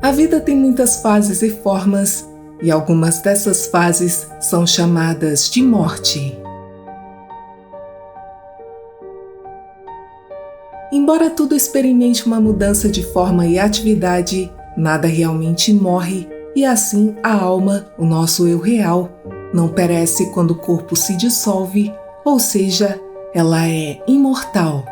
A vida tem muitas fases e formas, e algumas dessas fases são chamadas de morte. Embora tudo experimente uma mudança de forma e atividade, nada realmente morre, e assim a alma, o nosso eu real, não perece quando o corpo se dissolve, ou seja, ela é imortal.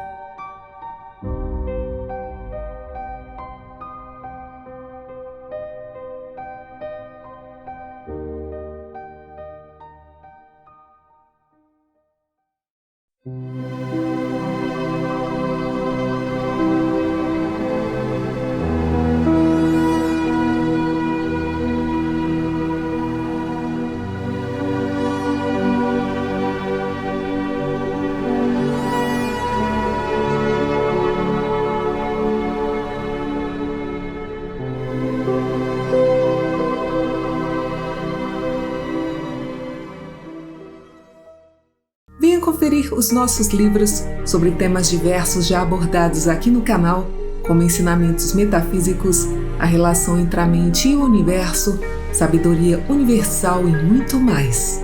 Venha conferir os nossos livros sobre temas diversos já abordados aqui no canal, como ensinamentos metafísicos, a relação entre a mente e o universo, sabedoria universal e muito mais.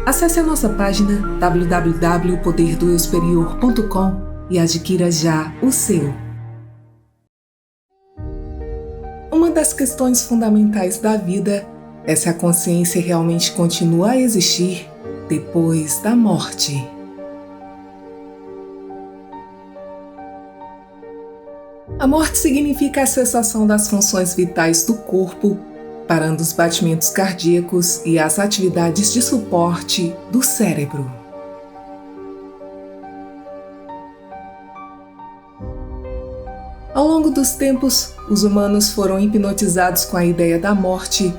Acesse a nossa página www.poderdoeusuperior.com e adquira já o seu. Uma das questões fundamentais da vida é se a consciência realmente continua a existir depois da morte. A morte significa a cessação das funções vitais do corpo, parando os batimentos cardíacos e as atividades de suporte do cérebro. Ao longo dos tempos, os humanos foram hipnotizados com a ideia da morte.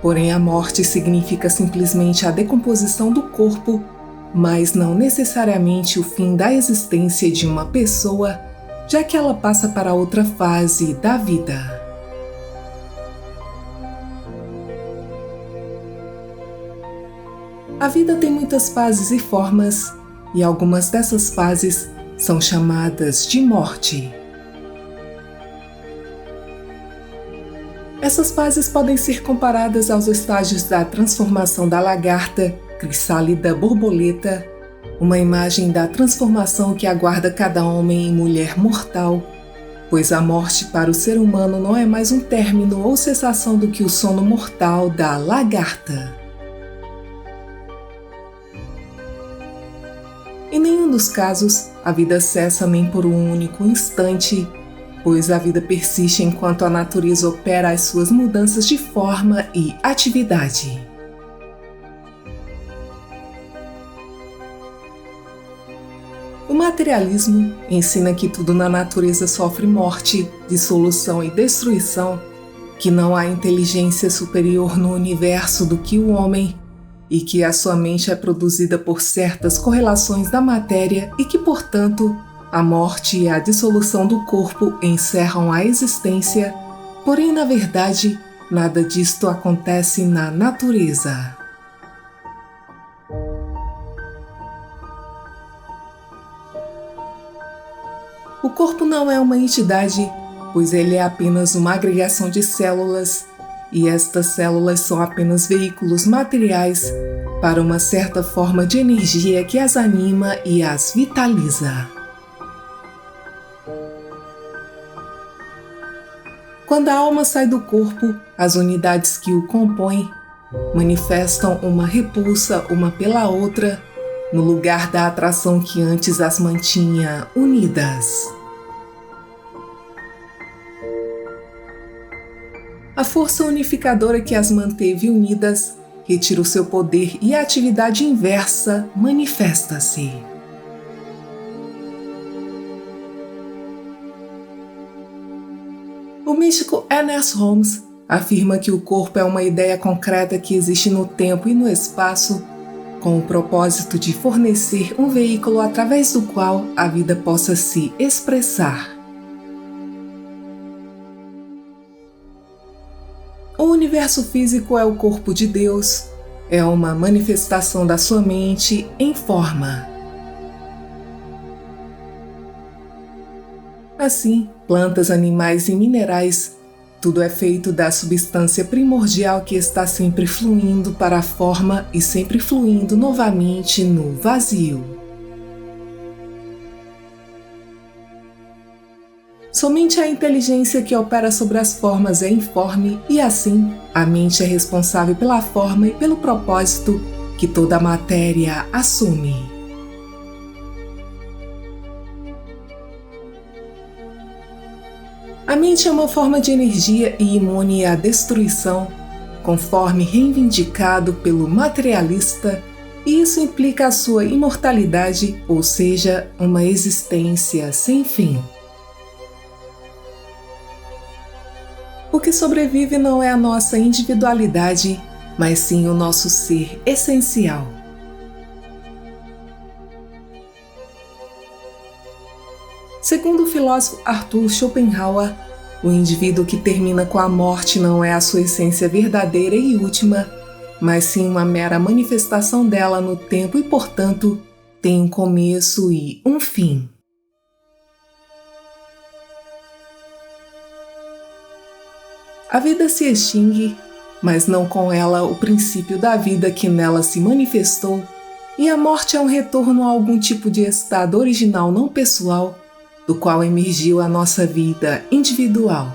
Porém, a morte significa simplesmente a decomposição do corpo, mas não necessariamente o fim da existência de uma pessoa, já que ela passa para outra fase da vida. A vida tem muitas fases e formas, e algumas dessas fases são chamadas de morte. Essas fases podem ser comparadas aos estágios da transformação da lagarta, crisálida, borboleta, uma imagem da transformação que aguarda cada homem e mulher mortal, pois a morte para o ser humano não é mais um término ou cessação do que o sono mortal da lagarta. Em nenhum dos casos, a vida cessa nem por um único instante, pois a vida persiste enquanto a natureza opera as suas mudanças de forma e atividade. O materialismo ensina que tudo na natureza sofre morte, dissolução e destruição, que não há inteligência superior no universo do que o homem, e que a sua mente é produzida por certas correlações da matéria e que, portanto, a morte e a dissolução do corpo encerram a existência, porém, na verdade, nada disto acontece na natureza. O corpo não é uma entidade, pois ele é apenas uma agregação de células, e estas células são apenas veículos materiais para uma certa forma de energia que as anima e as vitaliza. Quando a alma sai do corpo, as unidades que o compõem manifestam uma repulsa uma pela outra, no lugar da atração que antes as mantinha unidas. A força unificadora que as manteve unidas retira o seu poder e a atividade inversa manifesta-se. O místico Ernest Holmes afirma que o corpo é uma ideia concreta que existe no tempo e no espaço, com o propósito de fornecer um veículo através do qual a vida possa se expressar. O universo físico é o corpo de Deus, é uma manifestação da sua mente em forma. Assim, plantas, animais e minerais, tudo é feito da substância primordial que está sempre fluindo para a forma e sempre fluindo novamente no vazio. Somente a inteligência que opera sobre as formas é informe e, assim, a mente é responsável pela forma e pelo propósito que toda a matéria assume. A mente é uma forma de energia e imune à destruição, conforme reivindicado pelo materialista, e isso implica a sua imortalidade, ou seja, uma existência sem fim. O que sobrevive não é a nossa individualidade, mas sim o nosso ser essencial. Segundo o filósofo Arthur Schopenhauer, o indivíduo que termina com a morte não é a sua essência verdadeira e última, mas sim uma mera manifestação dela no tempo e, portanto, tem um começo e um fim. A vida se extingue, mas não com ela o princípio da vida que nela se manifestou, e a morte é um retorno a algum tipo de estado original não pessoal, do qual emergiu a nossa vida individual.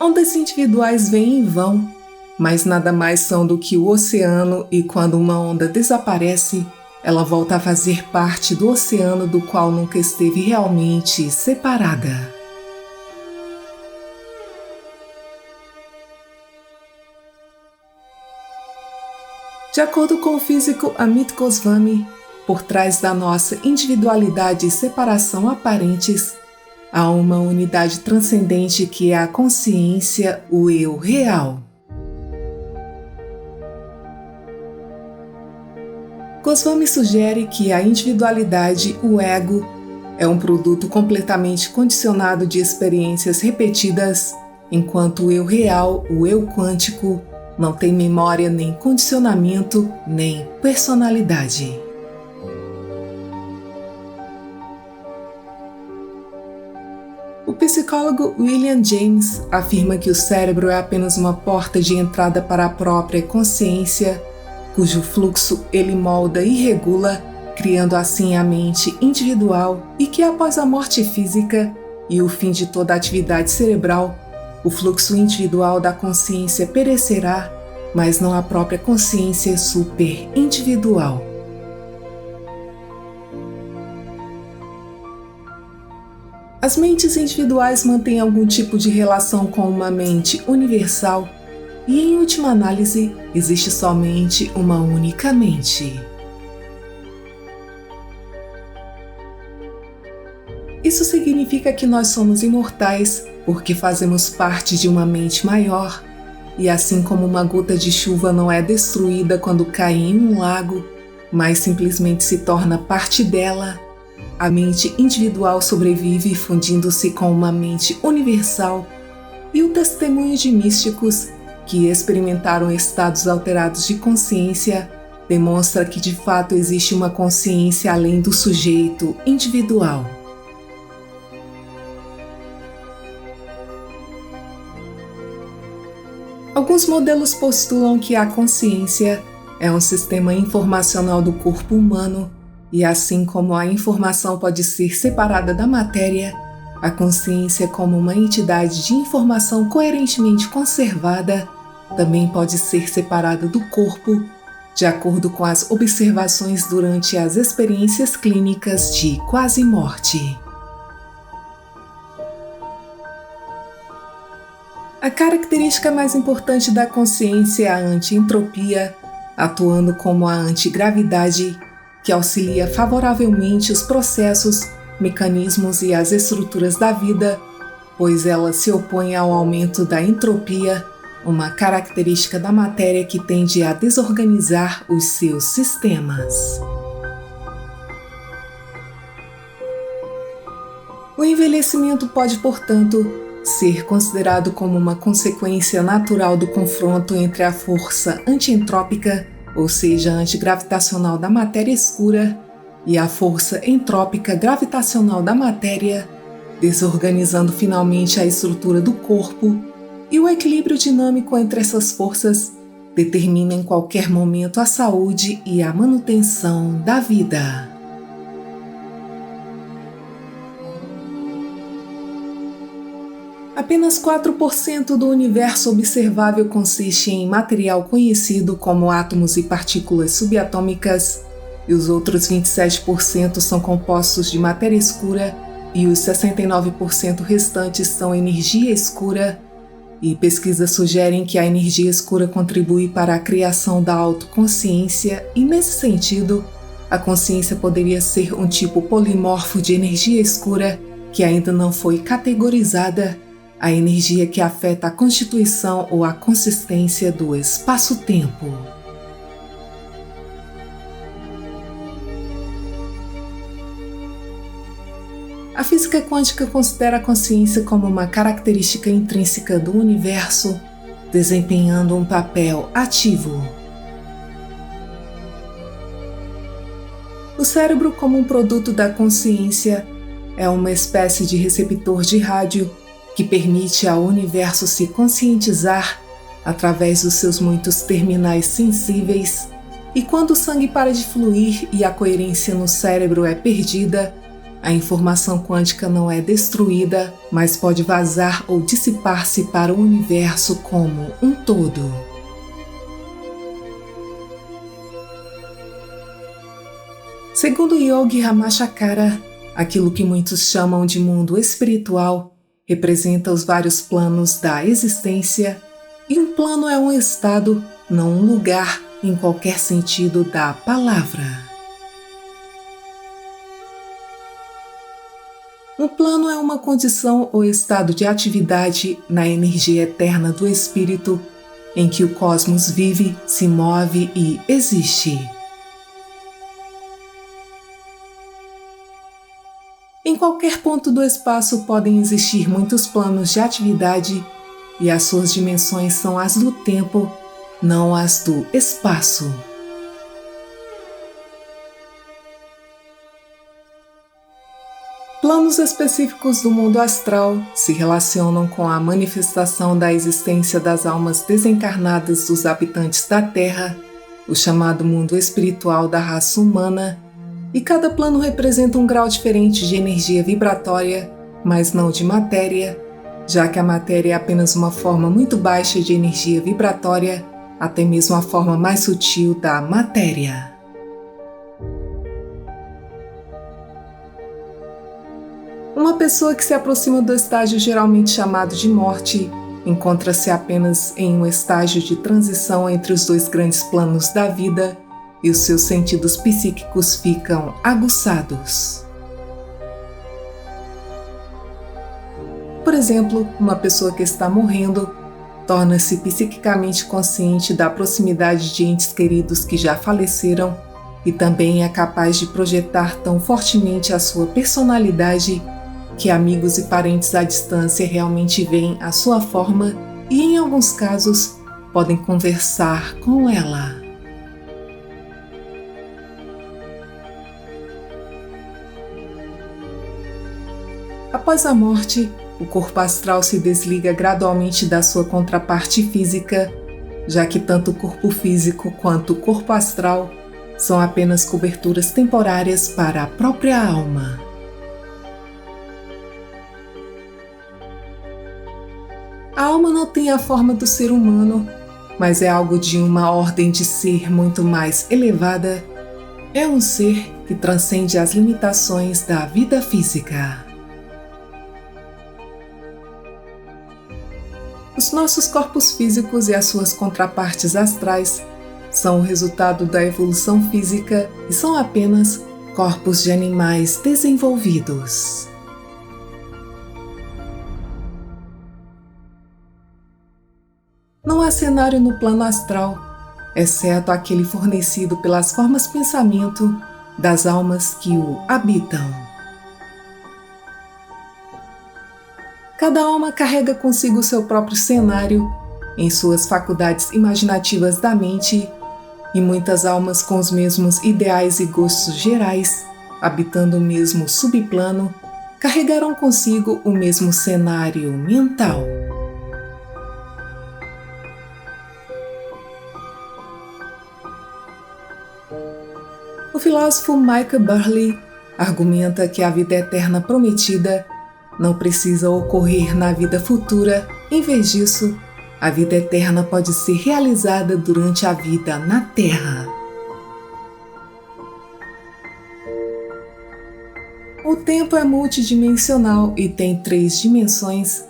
Ondas individuais vêm e vão, mas nada mais são do que o oceano, e quando uma onda desaparece, ela volta a fazer parte do oceano do qual nunca esteve realmente separada. De acordo com o físico Amit Goswami, por trás da nossa individualidade e separação aparentes, há uma unidade transcendente que é a consciência, o eu real. Goswami sugere que a individualidade, o ego, é um produto completamente condicionado de experiências repetidas, enquanto o eu real, o eu quântico, não tem memória, nem condicionamento, nem personalidade. O psicólogo William James afirma que o cérebro é apenas uma porta de entrada para a própria consciência, cujo fluxo ele molda e regula, criando assim a mente individual, e que após a morte física e o fim de toda a atividade cerebral, o fluxo individual da consciência perecerá, mas não a própria consciência super-individual. As mentes individuais mantêm algum tipo de relação com uma mente universal e, em última análise, existe somente uma única mente. Isso significa que nós somos imortais porque fazemos parte de uma mente maior, e assim como uma gota de chuva não é destruída quando cai em um lago, mas simplesmente se torna parte dela, a mente individual sobrevive fundindo-se com uma mente universal, e o testemunho de místicos que experimentaram estados alterados de consciência demonstra que de fato existe uma consciência além do sujeito individual. Alguns modelos postulam que a consciência é um sistema informacional do corpo humano e, assim como a informação pode ser separada da matéria, a consciência, como uma entidade de informação coerentemente conservada, também pode ser separada do corpo, de acordo com as observações durante as experiências clínicas de quase-morte. A característica mais importante da consciência é a anti-entropia, atuando como a antigravidade, que auxilia favoravelmente os processos, mecanismos e as estruturas da vida, pois ela se opõe ao aumento da entropia, uma característica da matéria que tende a desorganizar os seus sistemas. O envelhecimento pode, portanto, ser considerado como uma consequência natural do confronto entre a força antientrópica, ou seja, antigravitacional da matéria escura, e a força entrópica gravitacional da matéria, desorganizando finalmente a estrutura do corpo, e o equilíbrio dinâmico entre essas forças determina em qualquer momento a saúde e a manutenção da vida. Apenas 4% do universo observável consiste em material conhecido como átomos e partículas subatômicas, e os outros 27% são compostos de matéria escura, e os 69% restantes são energia escura, e pesquisas sugerem que a energia escura contribui para a criação da autoconsciência, e nesse sentido, a consciência poderia ser um tipo polimorfo de energia escura que ainda não foi categorizada, a energia que afeta a constituição ou a consistência do espaço-tempo. A física quântica considera a consciência como uma característica intrínseca do universo, desempenhando um papel ativo. O cérebro, como um produto da consciência, é uma espécie de receptor de rádio que permite ao universo se conscientizar através dos seus muitos terminais sensíveis, e quando o sangue para de fluir e a coerência no cérebro é perdida, a informação quântica não é destruída, mas pode vazar ou dissipar-se para o universo como um todo. Segundo Yogi Ramachakara, aquilo que muitos chamam de mundo espiritual representa os vários planos da existência, e um plano é um estado, não um lugar, em qualquer sentido da palavra. Um plano é uma condição ou estado de atividade na energia eterna do espírito, em que o cosmos vive, se move e existe. Em qualquer ponto do espaço podem existir muitos planos de atividade, e as suas dimensões são as do tempo, não as do espaço. Planos específicos do mundo astral se relacionam com a manifestação da existência das almas desencarnadas dos habitantes da Terra, o chamado mundo espiritual da raça humana, e cada plano representa um grau diferente de energia vibratória, mas não de matéria, já que a matéria é apenas uma forma muito baixa de energia vibratória, até mesmo a forma mais sutil da matéria. Uma pessoa que se aproxima do estágio geralmente chamado de morte encontra-se apenas em um estágio de transição entre os dois grandes planos da vida, e os seus sentidos psíquicos ficam aguçados. Por exemplo, uma pessoa que está morrendo torna-se psiquicamente consciente da proximidade de entes queridos que já faleceram e também é capaz de projetar tão fortemente a sua personalidade que amigos e parentes à distância realmente veem a sua forma e, em alguns casos, podem conversar com ela. Após a morte, o corpo astral se desliga gradualmente da sua contraparte física, já que tanto o corpo físico quanto o corpo astral são apenas coberturas temporárias para a própria alma. A alma não tem a forma do ser humano, mas é algo de uma ordem de ser muito mais elevada. É um ser que transcende as limitações da vida física. Os nossos corpos físicos e as suas contrapartes astrais são o resultado da evolução física e são apenas corpos de animais desenvolvidos. Não há cenário no plano astral, exceto aquele fornecido pelas formas pensamento das almas que o habitam. Cada alma carrega consigo seu próprio cenário em suas faculdades imaginativas da mente, e muitas almas com os mesmos ideais e gostos gerais habitando o mesmo subplano, carregarão consigo o mesmo cenário mental. O filósofo Michael Burleigh argumenta que a vida eterna prometida não precisa ocorrer na vida futura. Em vez disso, a vida eterna pode ser realizada durante a vida na Terra. O tempo é multidimensional e tem 3 dimensões,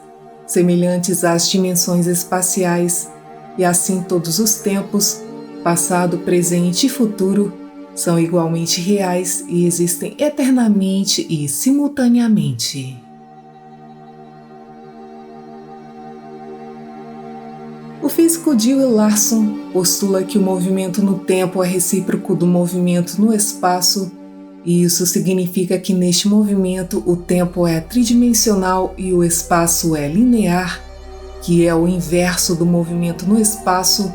semelhantes às dimensões espaciais, e assim todos os tempos, passado, presente e futuro, são igualmente reais e existem eternamente e simultaneamente. O físico Dewey Larson postula que o movimento no tempo é recíproco do movimento no espaço, e isso significa que neste movimento o tempo é tridimensional e o espaço é linear, que é o inverso do movimento no espaço,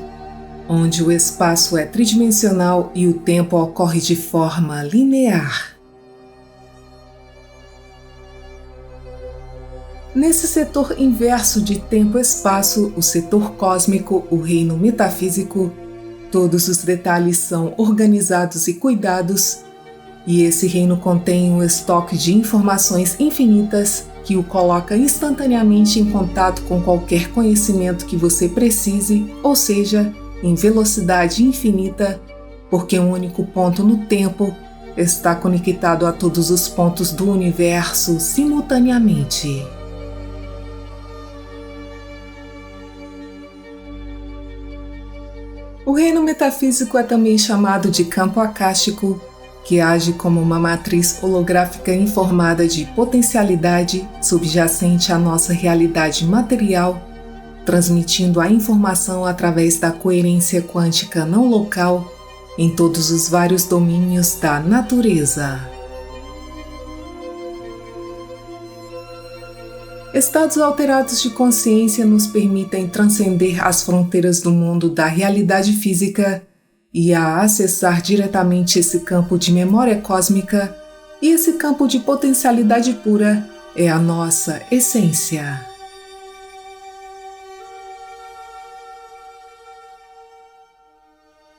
onde o espaço é tridimensional e o tempo ocorre de forma linear. Nesse setor inverso de tempo-espaço, o setor cósmico, o reino metafísico, todos os detalhes são organizados e cuidados, e esse reino contém um estoque de informações infinitas que o coloca instantaneamente em contato com qualquer conhecimento que você precise, ou seja, em velocidade infinita, porque um único ponto no tempo está conectado a todos os pontos do universo simultaneamente. O reino metafísico é também chamado de campo acástico, que age como uma matriz holográfica informada de potencialidade subjacente à nossa realidade material, transmitindo a informação através da coerência quântica não local em todos os vários domínios da natureza. Estados alterados de consciência nos permitem transcender as fronteiras do mundo da realidade física e a acessar diretamente esse campo de memória cósmica, e esse campo de potencialidade pura é a nossa essência.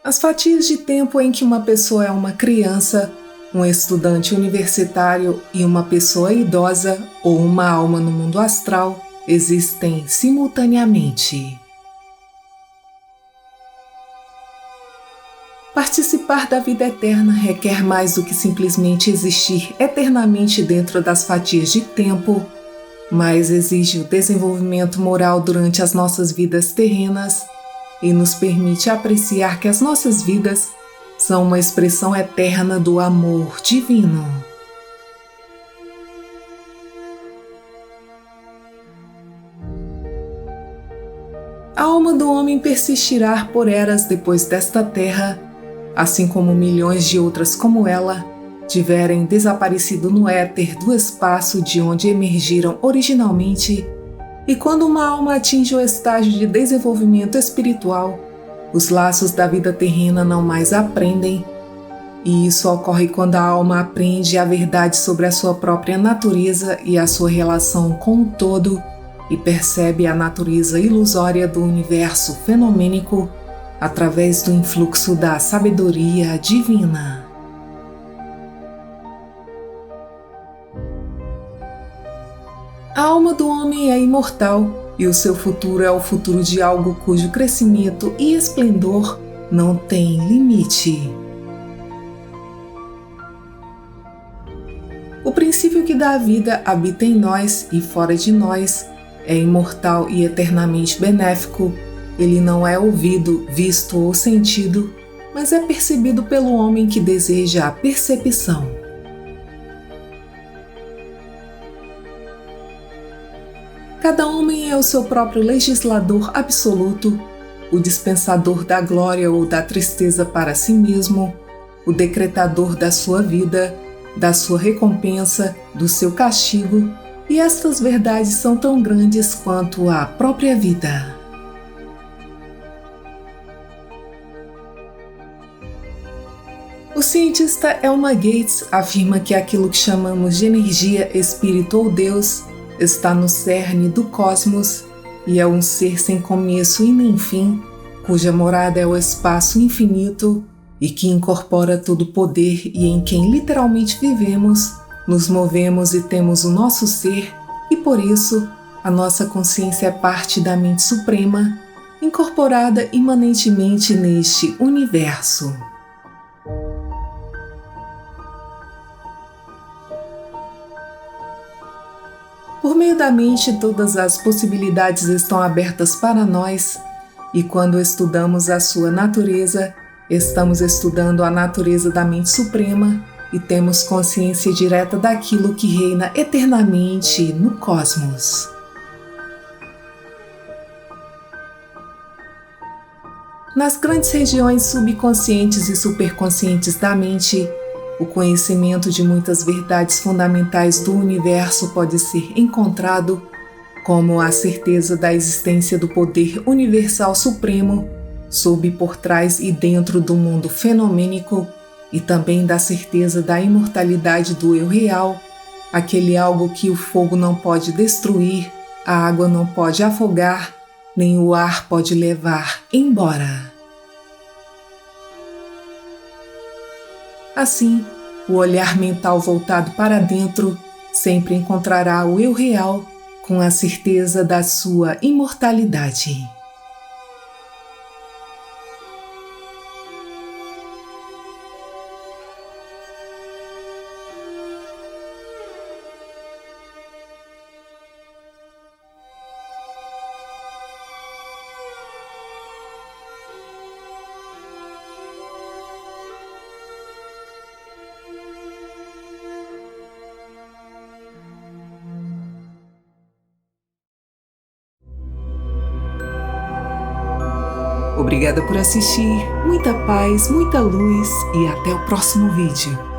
As fatias de tempo em que uma pessoa é uma criança, um estudante universitário e uma pessoa idosa ou uma alma no mundo astral existem simultaneamente. Participar da vida eterna requer mais do que simplesmente existir eternamente dentro das fatias de tempo, mas exige o desenvolvimento moral durante as nossas vidas terrenas e nos permite apreciar que as nossas vidas são uma expressão eterna do amor divino. A alma do homem persistirá por eras depois desta terra, assim como milhões de outras como ela tiverem desaparecido no éter do espaço de onde emergiram originalmente. E quando uma alma atinge o estágio de desenvolvimento espiritual, os laços da vida terrena não mais aprendem, e isso ocorre quando a alma aprende a verdade sobre a sua própria natureza e a sua relação com o todo, e percebe a natureza ilusória do universo fenomênico através do influxo da sabedoria divina. A alma do homem é imortal e o seu futuro é o futuro de algo cujo crescimento e esplendor não tem limite. O princípio que dá a vida habita em nós e fora de nós, é imortal e eternamente benéfico. Ele não é ouvido, visto ou sentido, mas é percebido pelo homem que deseja a percepção. Cada homem é o seu próprio legislador absoluto, o dispensador da glória ou da tristeza para si mesmo, o decretador da sua vida, da sua recompensa, do seu castigo, e estas verdades são tão grandes quanto a própria vida. O cientista Elma Gates afirma que aquilo que chamamos de energia, espírito ou Deus está no cerne do cosmos e é um ser sem começo e nem fim, cuja morada é o espaço infinito e que incorpora todo o poder e em quem literalmente vivemos, nos movemos e temos o nosso ser, e por isso a nossa consciência é parte da mente suprema, incorporada imanentemente neste universo. Por meio da mente, todas as possibilidades estão abertas para nós, e quando estudamos a sua natureza, estamos estudando a natureza da mente suprema e temos consciência direta daquilo que reina eternamente no cosmos. Nas grandes regiões subconscientes e superconscientes da mente, o conhecimento de muitas verdades fundamentais do universo pode ser encontrado, como a certeza da existência do poder universal supremo, sob, por trás e dentro do mundo fenomênico, e também da certeza da imortalidade do eu real, aquele algo que o fogo não pode destruir, a água não pode afogar, nem o ar pode levar embora. Assim, o olhar mental voltado para dentro sempre encontrará o eu real com a certeza da sua imortalidade. Obrigada por assistir, muita paz, muita luz e até o próximo vídeo.